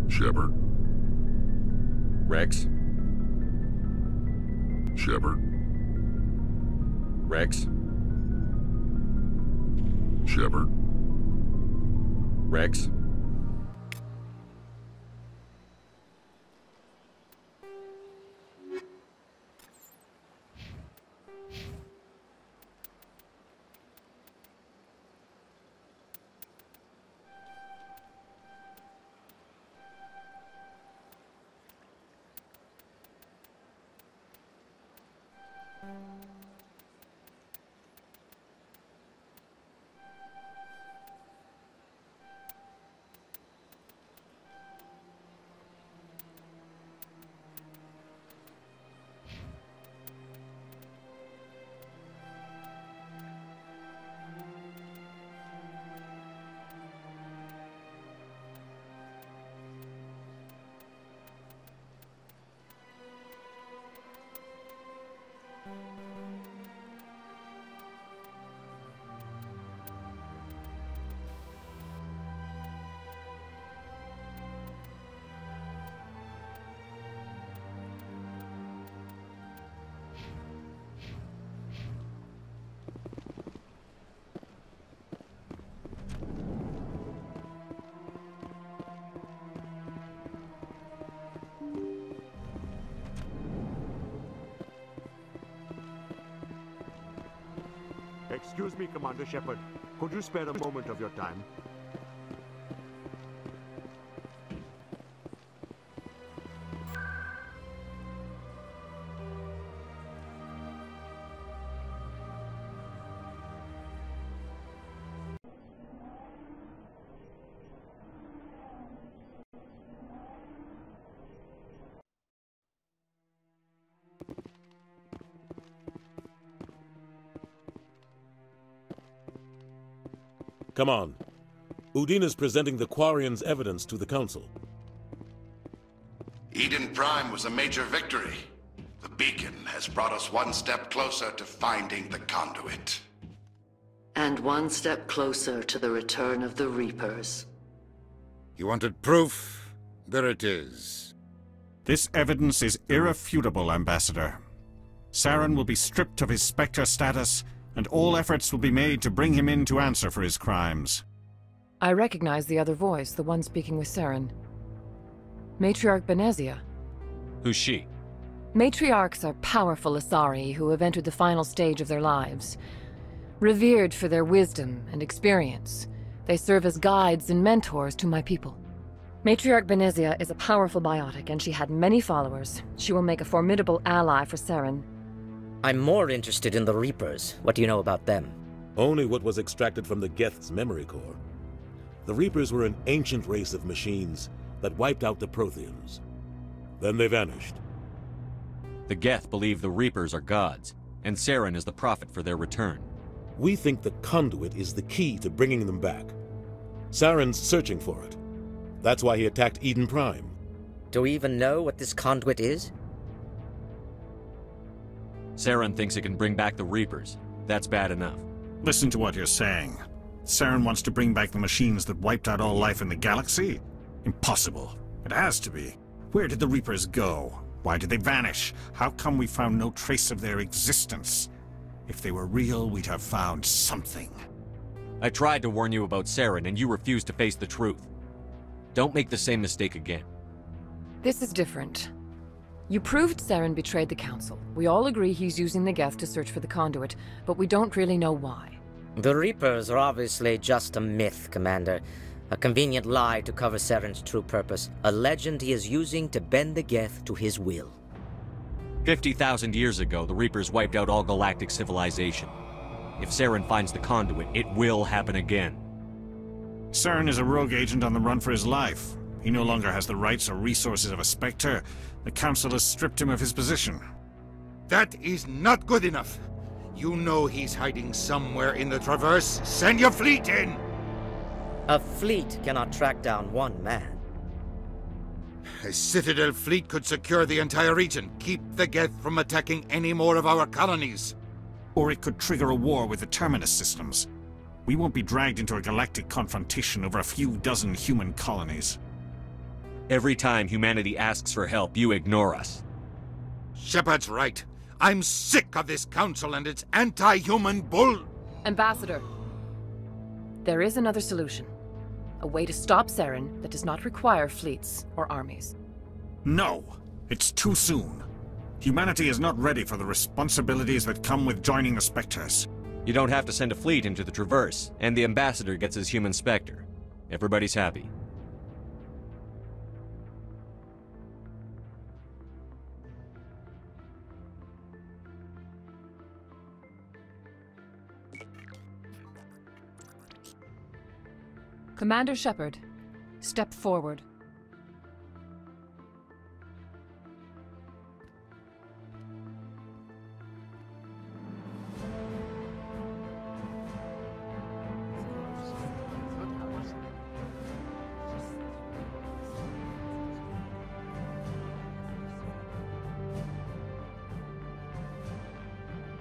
Shepard. Rex? Shepard. Rex? Shepard. Rex? Excuse me, Commander Shepard. Could you spare a moment of your time? Come on. Udine is presenting the Quarian's evidence to the Council. Eden Prime was a major victory. The beacon has brought us one step closer to finding the conduit. And one step closer to the return of the Reapers. You wanted proof? There it is. This evidence is irrefutable, Ambassador. Saren will be stripped of his Spectre status, and all efforts will be made to bring him in to answer for his crimes. I recognize the other voice, the one speaking with Saren. Matriarch Benezia. Who's she? Matriarchs are powerful Asari who have entered the final stage of their lives. Revered for their wisdom and experience, they serve as guides and mentors to my people. Matriarch Benezia is a powerful biotic, and she had many followers. She will make a formidable ally for Saren. I'm more interested in the Reapers. What do you know about them? Only what was extracted from the Geth's memory core. The Reapers were an ancient race of machines that wiped out the Protheans. Then they vanished. The Geth believe the Reapers are gods, and Saren is the prophet for their return. We think the conduit is the key to bringing them back. Saren's searching for it. That's why he attacked Eden Prime. Do we even know what this conduit is? Saren thinks it can bring back the Reapers. That's bad enough. Listen to what you're saying. Saren wants to bring back the machines that wiped out all life in the galaxy? Impossible. It has to be. Where did the Reapers go? Why did they vanish? How come we found no trace of their existence? If they were real, we'd have found something. I tried to warn you about Saren, and you refused to face the truth. Don't make the same mistake again. This is different. You proved Saren betrayed the Council. We all agree he's using the Geth to search for the conduit, but we don't really know why. The Reapers are obviously just a myth, Commander. A convenient lie to cover Saren's true purpose. A legend he is using to bend the Geth to his will. 50,000 years ago, the Reapers wiped out all galactic civilization. If Saren finds the conduit, it will happen again. Saren is a rogue agent on the run for his life. He no longer has the rights or resources of a Spectre. The Council has stripped him of his position. That is not good enough. You know he's hiding somewhere in the Traverse. Send your fleet in! A fleet cannot track down one man. A Citadel fleet could secure the entire region. Keep the Geth from attacking any more of our colonies. Or it could trigger a war with the Terminus systems. We won't be dragged into a galactic confrontation over a few dozen human colonies. Every time humanity asks for help, you ignore us. Shepard's right. I'm sick of this council and its anti-human bull... Ambassador, there is another solution. A way to stop Saren that does not require fleets or armies. No! It's too soon. Humanity is not ready for the responsibilities that come with joining the Spectres. You don't have to send a fleet into the Traverse, and the Ambassador gets his human Spectre. Everybody's happy. Commander Shepard, step forward.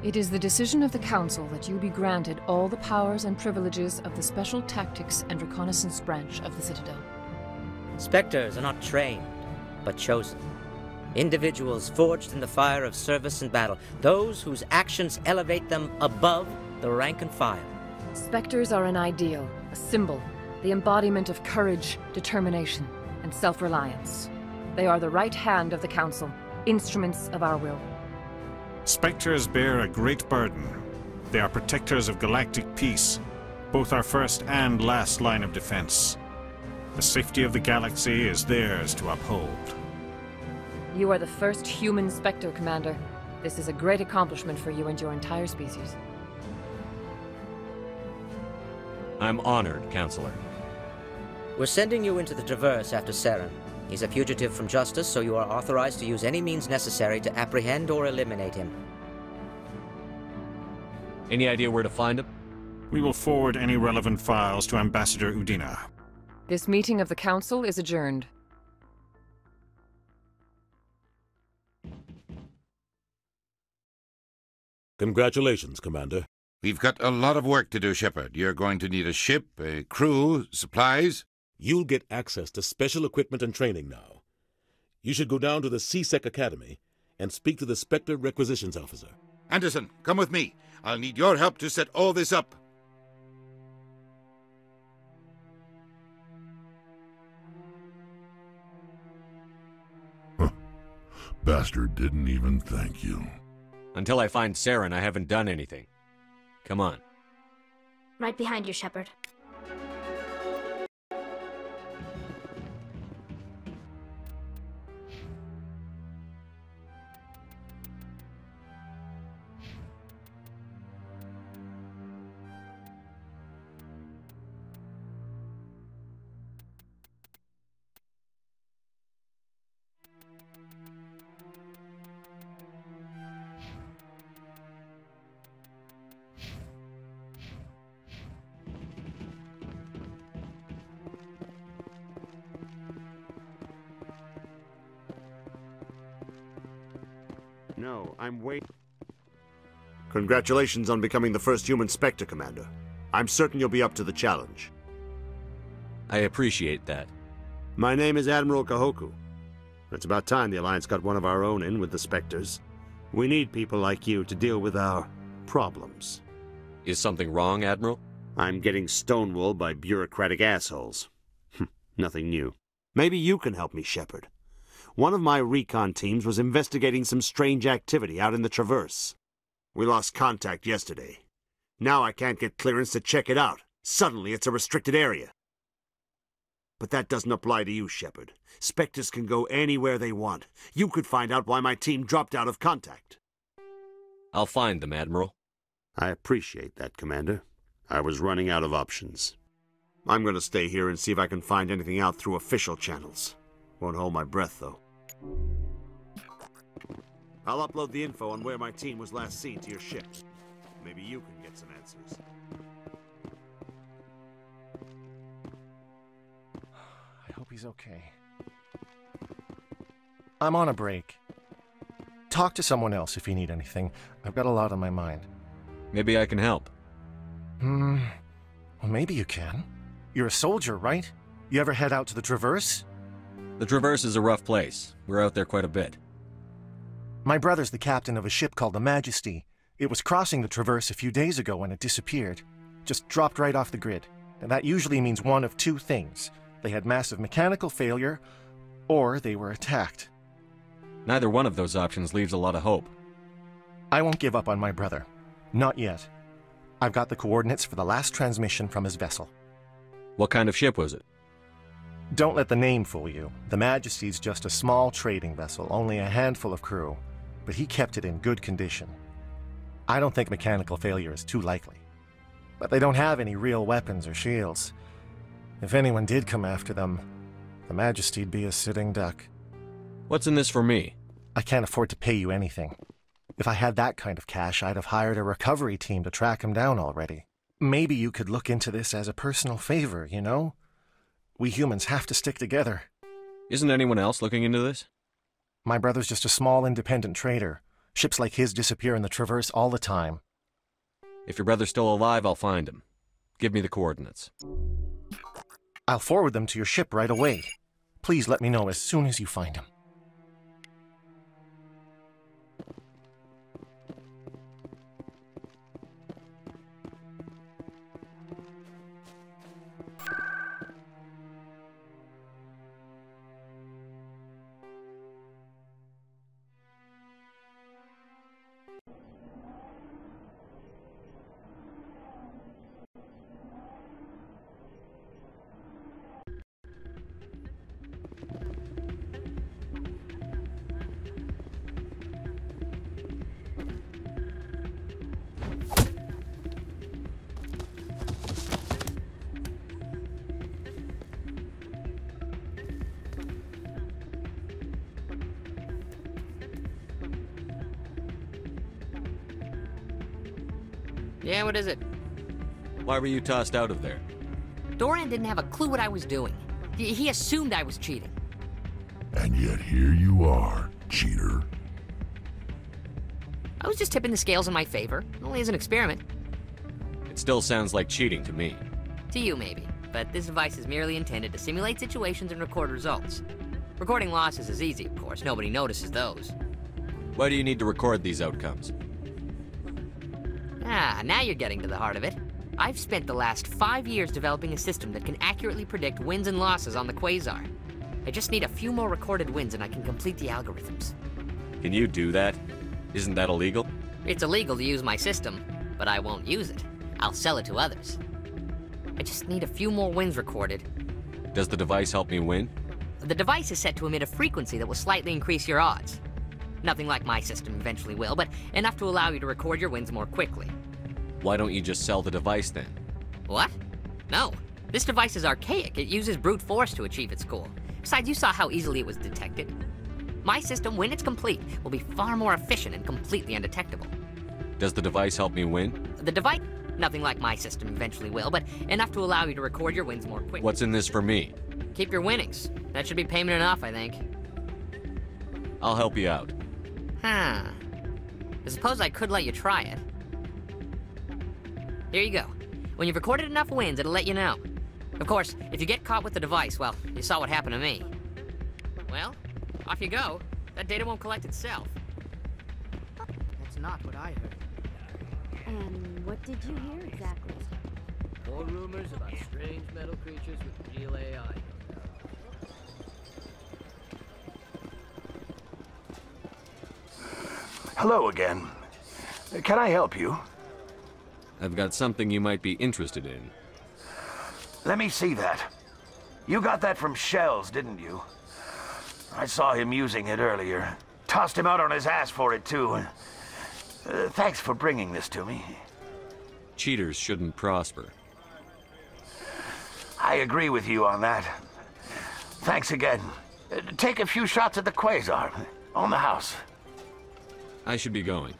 It is the decision of the Council that you be granted all the powers and privileges of the Special Tactics and Reconnaissance Branch of the Citadel. Spectres are not trained, but chosen. Individuals forged in the fire of service and battle, those whose actions elevate them above the rank and file. Spectres are an ideal, a symbol, the embodiment of courage, determination, and self-reliance. They are the right hand of the Council, instruments of our will. Spectres bear a great burden. They are protectors of galactic peace, both our first and last line of defense. The safety of the galaxy is theirs to uphold. You are the first human Spectre, Commander. This is a great accomplishment for you and your entire species. I'm honored, Counselor. We're sending you into the Traverse after Saren. He's a fugitive from justice, so you are authorized to use any means necessary to apprehend or eliminate him. Any idea where to find him? We will forward any relevant files to Ambassador Udina. This meeting of the Council is adjourned. Congratulations, Commander. We've got a lot of work to do, Shepard. You're going to need a ship, a crew, supplies. You'll get access to special equipment and training now. You should go down to the C-Sec Academy and speak to the Spectre Requisitions Officer. Anderson, come with me. I'll need your help to set all this up. Bastard didn't even thank you. Until I find Saren, I haven't done anything. Come on. Right behind you, Shepard. No, I'm waiting. Congratulations on becoming the first human Spectre, Commander. I'm certain you'll be up to the challenge. I appreciate that. My name is Admiral Kahoku. It's about time the Alliance got one of our own in with the Spectres. We need people like you to deal with our problems. Is something wrong, Admiral? I'm getting stonewalled by bureaucratic assholes. Nothing new. Maybe you can help me, Shepard. One of my recon teams was investigating some strange activity out in the Traverse. We lost contact yesterday. Now I can't get clearance to check it out. Suddenly it's a restricted area. But that doesn't apply to you, Shepard. Spectres can go anywhere they want. You could find out why my team dropped out of contact. I'll find them, Admiral. I appreciate that, Commander. I was running out of options. I'm going to stay here and see if I can find anything out through official channels. Won't hold my breath, though. I'll upload the info on where my team was last seen to your ship. Maybe you can get some answers. I hope he's okay. I'm on a break. Talk to someone else if you need anything. I've got a lot on my mind. Maybe I can help. Well, maybe you can. You're a soldier, right? You ever head out to the Traverse? The Traverse is a rough place. We're out there quite a bit. My brother's the captain of a ship called the Majesty. It was crossing the Traverse a few days ago when it disappeared. Just dropped right off the grid. And that usually means one of two things. They had massive mechanical failure, or they were attacked. Neither one of those options leaves a lot of hope. I won't give up on my brother. Not yet. I've got the coordinates for the last transmission from his vessel. What kind of ship was it? Don't let the name fool you. The Majesty's just a small trading vessel, only a handful of crew. But he kept it in good condition. I don't think mechanical failure is too likely. But they don't have any real weapons or shields. If anyone did come after them, the Majesty'd be a sitting duck. What's in this for me? I can't afford to pay you anything. If I had that kind of cash, I'd have hired a recovery team to track him down already. Maybe you could look into this as a personal favor, you know? We humans have to stick together. Isn't anyone else looking into this? My brother's just a small independent trader. Ships like his disappear in the Traverse all the time. If your brother's still alive, I'll find him. Give me the coordinates. I'll forward them to your ship right away. Please let me know as soon as you find him. Yeah, what is it? Why were you tossed out of there? Doran didn't have a clue what I was doing. He assumed I was cheating. And yet here you are, cheater. I was just tipping the scales in my favor, only as an experiment. It still sounds like cheating to me. To you, maybe. But this device is merely intended to simulate situations and record results. Recording losses is easy, of course. Nobody notices those. Why do you need to record these outcomes? Ah, now you're getting to the heart of it. I've spent the last 5 years developing a system that can accurately predict wins and losses on the Quasar. I just need a few more recorded wins and I can complete the algorithms. Can you do that? Isn't that illegal? It's illegal to use my system, but I won't use it. I'll sell it to others. I just need a few more wins recorded. Does the device help me win? The device is set to emit a frequency that will slightly increase your odds. Nothing like my system eventually will, but enough to allow you to record your wins more quickly. Why don't you just sell the device then? What? No. This device is archaic. It uses brute force to achieve its goal. Besides, you saw how easily it was detected. My system, when it's complete, will be far more efficient and completely undetectable. Does the device help me win? The device? Nothing like my system eventually will, but enough to allow you to record your wins more quickly. What's in this for me? Keep your winnings. That should be payment enough, I think. I'll help you out. Huh. I suppose I could let you try it. Here you go. When you've recorded enough wins, it'll let you know. Of course, if you get caught with the device, well, you saw what happened to me. Well, off you go. That data won't collect itself. That's not what I heard. And what did you hear exactly? More rumors about strange metal creatures with real AI. Hello again. Can I help you? I've got something you might be interested in. Let me see that. You got that from Shells, didn't you? I saw him using it earlier. Tossed him out on his ass for it, too. Thanks for bringing this to me. Cheaters shouldn't prosper. I agree with you on that. Thanks again. Take a few shots at the Quasar. On the house. I should be going.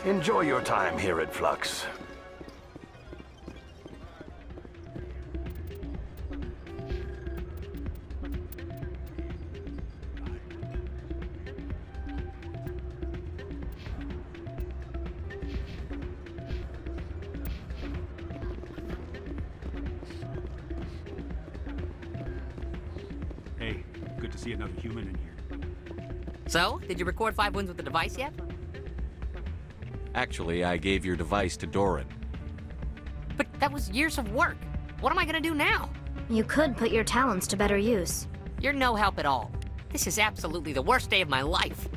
Enjoy your time here at Flux. Hey, Good to see another human in here. So, did you record 5 wins with the device yet? Actually, I gave your device to Doran. But that was years of work. What am I gonna do now? You could put your talents to better use. You're no help at all. This is absolutely the worst day of my life.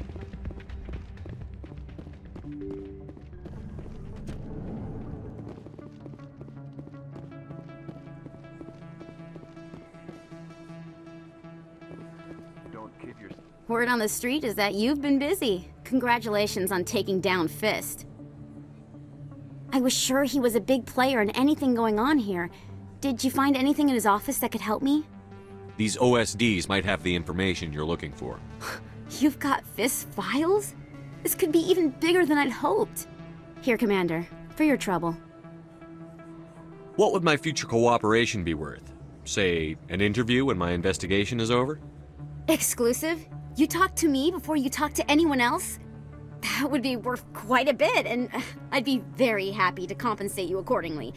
Word on the street is that you've been busy. Congratulations on taking down Fist. I was sure he was a big player in anything going on here. Did you find anything in his office that could help me? These OSDs might have the information you're looking for. You've got Fist's files? This could be even bigger than I'd hoped. Here, Commander, for your trouble. What would my future cooperation be worth? Say, an interview when my investigation is over? Exclusive? You talk to me before you talk to anyone else? That would be worth quite a bit, and I'd be very happy to compensate you accordingly.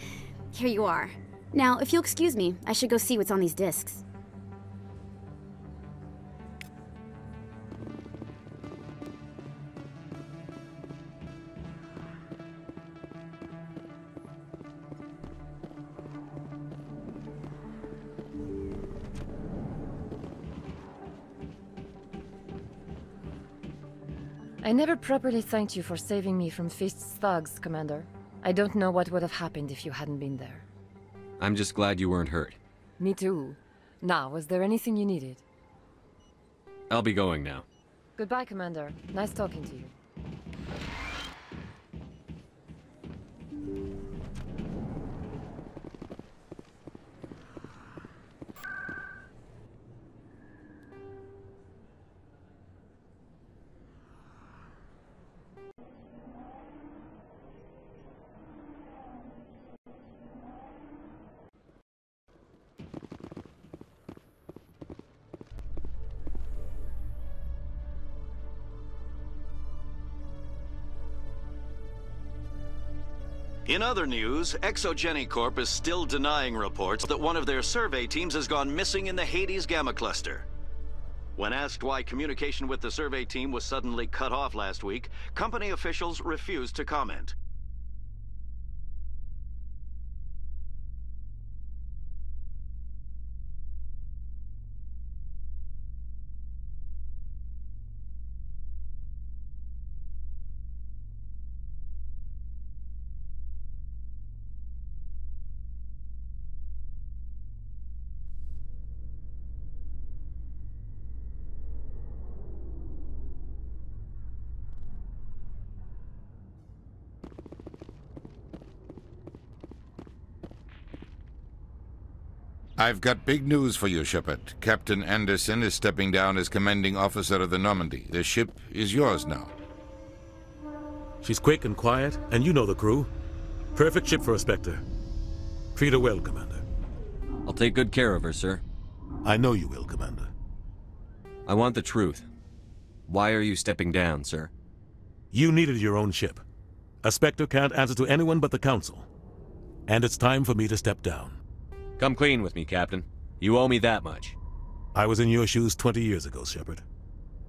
Here you are. Now, if you'll excuse me, I should go see what's on these discs. I never properly thanked you for saving me from Fist's thugs, Commander. I don't know what would have happened if you hadn't been there. I'm just glad you weren't hurt. Me too. Now, was there anything you needed? I'll be going now. Goodbye, Commander. Nice talking to you. In other news, ExoGeniCorp is still denying reports that one of their survey teams has gone missing in the Hades Gamma Cluster. When asked why communication with the survey team was suddenly cut off last week, company officials refused to comment. I've got big news for you, Shepard. Captain Anderson is stepping down as commanding officer of the Normandy. The ship is yours now. She's quick and quiet, and you know the crew. Perfect ship for a Spectre. Treat her well, Commander. I'll take good care of her, sir. I know you will, Commander. I want the truth. Why are you stepping down, sir? You needed your own ship. A Spectre can't answer to anyone but the Council. And it's time for me to step down. Come clean with me, Captain. You owe me that much. I was in your shoes 20 years ago, Shepard.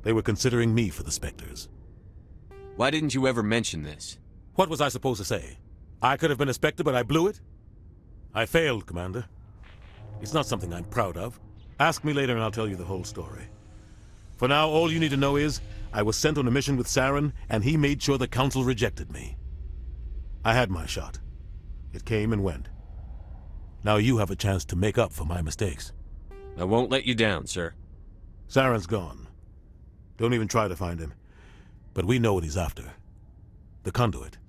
They were considering me for the Spectres. Why didn't you ever mention this? What was I supposed to say? I could have been a Spectre, but I blew it? I failed, Commander. It's not something I'm proud of. Ask me later and I'll tell you the whole story. For now, all you need to know is, I was sent on a mission with Saren, and he made sure the Council rejected me. I had my shot. It came and went. Now you have a chance to make up for my mistakes. I won't let you down, sir. Saren's gone. Don't even try to find him. But we know what he's after. The conduit.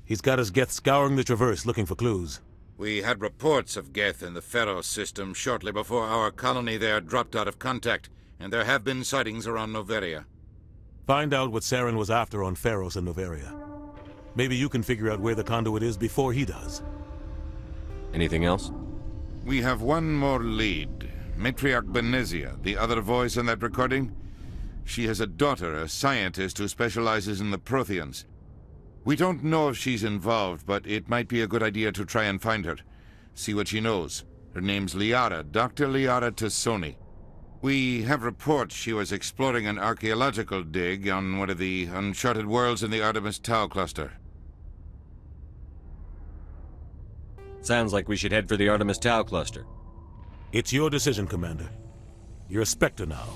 He's got his Geth scouring the Traverse looking for clues. We had reports of Geth in the Pharos system shortly before our colony there dropped out of contact, and there have been sightings around Noveria. Find out what Saren was after on Pharos and Noveria. Maybe you can figure out where the conduit is before he does. Anything else? We have one more lead. Matriarch Benezia, the other voice in that recording. She has a daughter, a scientist who specializes in the Protheans. We don't know if she's involved, but it might be a good idea to try and find her. See what she knows. Her name's Liara, Dr. Liara Tassoni. We have reports she was exploring an archaeological dig on one of the uncharted worlds in the Artemis Tau cluster. Sounds like we should head for the Artemis Tau cluster. It's your decision, Commander. You're a Spectre now.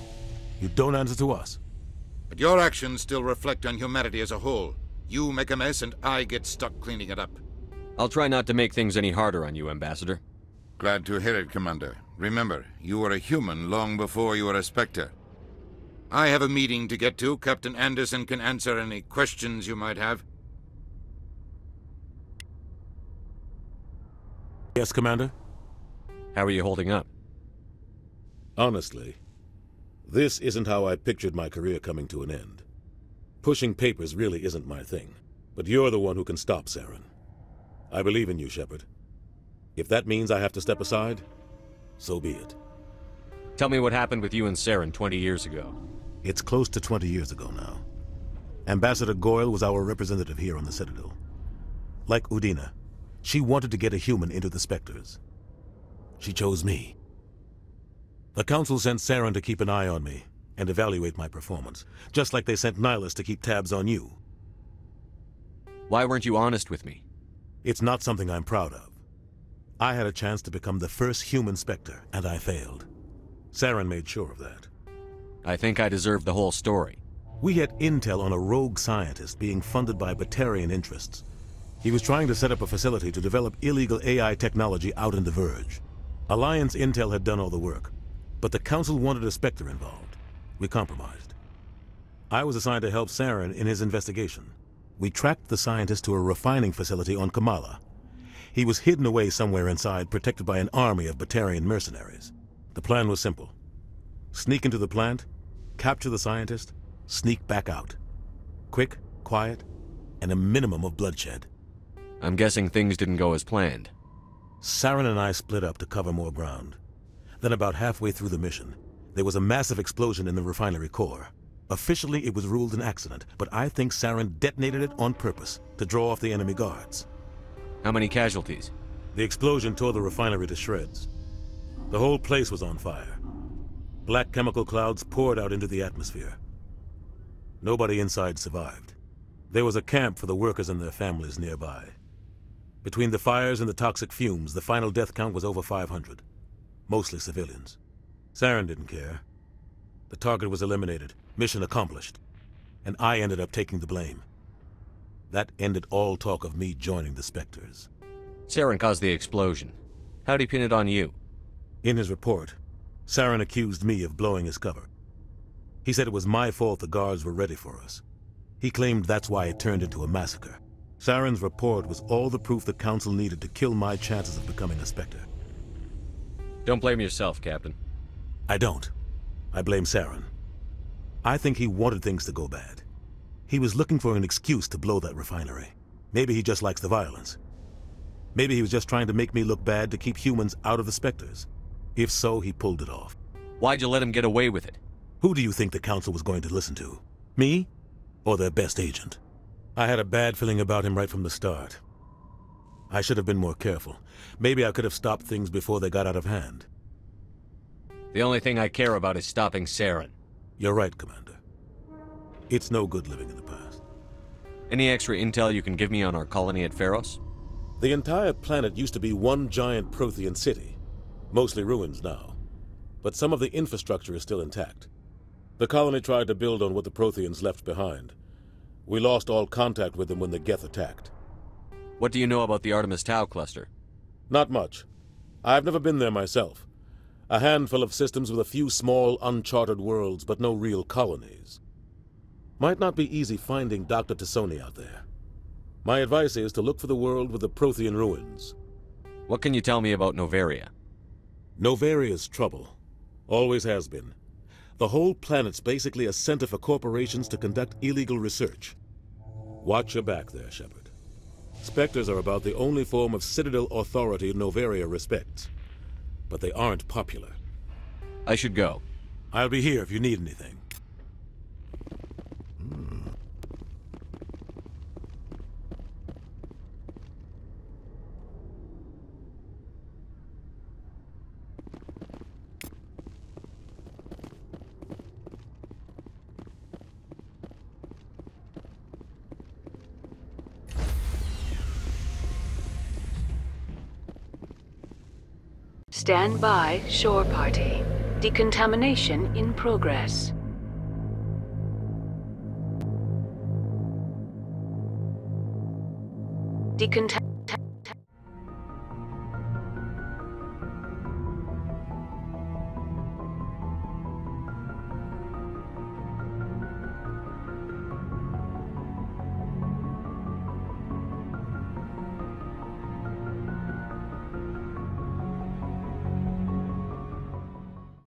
You don't answer to us. But your actions still reflect on humanity as a whole. You make a mess and I get stuck cleaning it up. I'll try not to make things any harder on you, Ambassador. Glad to hear it, Commander. Remember, you were a human long before you were a Spectre. I have a meeting to get to. Captain Anderson can answer any questions you might have. Yes, Commander? How are you holding up? Honestly, this isn't how I pictured my career coming to an end. Pushing papers really isn't my thing, but you're the one who can stop Saren. I believe in you, Shepard. If that means I have to step aside, so be it. Tell me what happened with you and Saren 20 years ago. It's close to 20 years ago now. Ambassador Goyle was our representative here on the Citadel. Like Udina, she wanted to get a human into the Spectres. She chose me. The Council sent Saren to keep an eye on me and evaluate my performance, just like they sent Nihilus to keep tabs on you. Why weren't you honest with me? It's not something I'm proud of. I had a chance to become the first human Spectre, and I failed. Saren made sure of that. I think I deserve the whole story. We had intel on a rogue scientist being funded by Batarian interests. He was trying to set up a facility to develop illegal AI technology out in the Verge. Alliance intel had done all the work, but the Council wanted a Spectre involved. We compromised. I was assigned to help Saren in his investigation. We tracked the scientist to a refining facility on Kamala. He was hidden away somewhere inside, protected by an army of Batarian mercenaries. The plan was simple. Sneak into the plant, capture the scientist, sneak back out. Quick, quiet, and a minimum of bloodshed. I'm guessing things didn't go as planned. Saren and I split up to cover more ground. Then about halfway through the mission, there was a massive explosion in the refinery core. Officially, it was ruled an accident, but I think Saren detonated it on purpose to draw off the enemy guards. How many casualties? The explosion tore the refinery to shreds. The whole place was on fire. Black chemical clouds poured out into the atmosphere. Nobody inside survived. There was a camp for the workers and their families nearby. Between the fires and the toxic fumes, the final death count was over 500. Mostly civilians. Saren didn't care. The target was eliminated, mission accomplished. And I ended up taking the blame. That ended all talk of me joining the Spectres. Saren caused the explosion. How'd he pin it on you? In his report, Saren accused me of blowing his cover. He said it was my fault the guards were ready for us. He claimed that's why it turned into a massacre. Saren's report was all the proof the Council needed to kill my chances of becoming a Spectre. Don't blame yourself, Captain. I don't. I blame Saren. I think he wanted things to go bad. He was looking for an excuse to blow that refinery. Maybe he just likes the violence. Maybe he was just trying to make me look bad to keep humans out of the Spectres. If so, he pulled it off. Why'd you let him get away with it? Who do you think the Council was going to listen to? Me? Or their best agent? I had a bad feeling about him right from the start. I should have been more careful. Maybe I could have stopped things before they got out of hand. The only thing I care about is stopping Saren. You're right, Commander. It's no good living in the past. Any extra intel you can give me on our colony at Pharos? The entire planet used to be one giant Prothean city. Mostly ruins now. But some of the infrastructure is still intact. The colony tried to build on what the Protheans left behind. We lost all contact with them when the Geth attacked. What do you know about the Artemis Tau cluster? Not much. I've never been there myself. A handful of systems with a few small, uncharted worlds, but no real colonies. Might not be easy finding Dr. Tassoni out there. My advice is to look for the world with the Prothean ruins. What can you tell me about Novaria? Novaria's trouble. Always has been. The whole planet's basically a center for corporations to conduct illegal research. Watch your back there, Shepard. Spectres are about the only form of Citadel authority Novaria respects. But they aren't popular. I should go. I'll be here if you need anything. Stand by, shore party. Decontamination in progress. Decontamination.